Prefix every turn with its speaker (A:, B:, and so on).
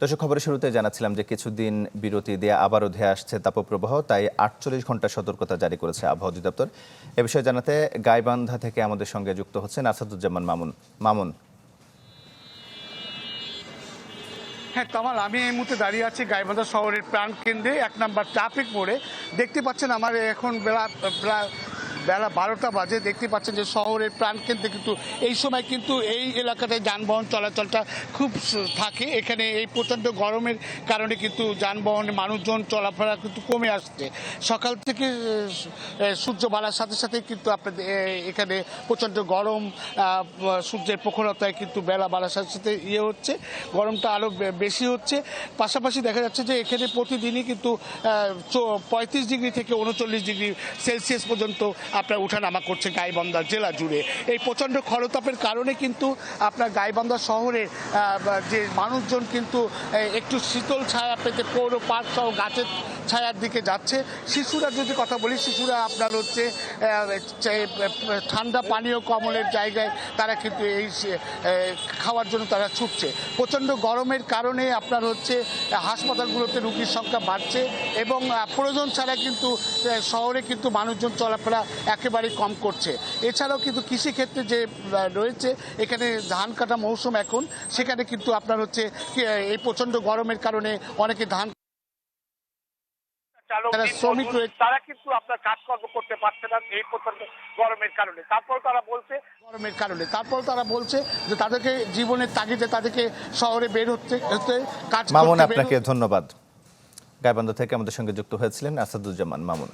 A: দর্শক, খবরের শুরুতে জানাচ্ছিলাম যে কিছুদিন বিরতি দিয়ে আবারও ধেয়ে আসছে তাপপ্রবাহ, তাই 48 ঘন্টা সতর্কতা জারি করেছে আবহাওয়া অধিদপ্তর। এ বিষয়ে জানাতে গাইবান্ধা থেকে আমাদের সঙ্গে যুক্ত হচ্ছেন আসাদুজ্জামান মামুন।
B: হ্যাঁ কামাল, আমি এই মুহূর্তে দাঁড়িয়ে আছি গাইবান্ধা শহরের প্রাণকেন্দ্রে 1 নম্বর ট্রাফিক মোড়ে। দেখতে পাচ্ছেন আমার এখন বেলা 12টা বাজে। দেখতে পাচ্ছেন যে শহরের প্রাণকেন্দ্রে কিন্তু এই সময় কিন্তু এই এলাকাটায় যানবাহন চলাচলটা খুব থাকে। এখানে এই প্রচণ্ড গরমের কারণে কিন্তু যানবাহনে মানুষজন চলাফেরা কিন্তু কমে আসছে। সকাল থেকে সূর্য বাড়ার সাথে সাথে কিন্তু আপনাদের এখানে প্রচণ্ড গরম, সূর্যের প্রখরতায় কিন্তু বেলা বাড়ার সাথে সাথে হচ্ছে, গরমটা আরও বেশি হচ্ছে। পাশাপাশি দেখা যাচ্ছে যে এখানে প্রতিদিনই কিন্তু 35 ডিগ্রি থেকে 39 ডিগ্রি সেলসিয়াস পর্যন্ত আপনার উঠানামা করছে গাইবান্ধা জেলা জুড়ে। এই প্রচণ্ড খরতাপের কারণে কিন্তু আপনার গাইবান্ধা শহরে যে মানুষজন কিন্তু একটু শীতল ছায়া পেতে পৌর পার্ক সহ গাছের ছায়ার দিকে যাচ্ছে। শিশুরা যদি কথা বলি, শিশুরা আপনার হচ্ছে ঠান্ডা পানীয় কমলের জায়গায় তারা কিন্তু এই খাওয়ার জন্য তারা ছুটছে। প্রচণ্ড গরমের কারণে আপনার হচ্ছে হাসপাতালগুলোতে রোগীর সংখ্যা বাড়ছে এবং প্রয়োজন ছাড়া কিন্তু শহরে কিন্তু মানুষজন চলাফেরা একেবারেই কম করছে। এছাড়াও কিন্তু কৃষিক্ষেত্রে যে রয়েছে, এখানে ধান কাটা মৌসুম এখন, সেখানে কিন্তু আপনার হচ্ছে এই প্রচণ্ড গরমের কারণে অনেকে ধান শ্রমিক রয়েছে, তারা কিন্তু আপনার কাজকর্ম করতে পারছে না এই প্রচণ্ড গরমের কারণে। তারপর তারা বলছে যে তাদেরকে জীবনের তাগিদে তাদেরকে শহরে বের হতে কাজ।
A: মামুন, আপনাকে ধন্যবাদ। গাইবান্ধা থেকে আমাদের সঙ্গে যুক্ত হয়েছিলেন আসাদুজ্জামান মামুন।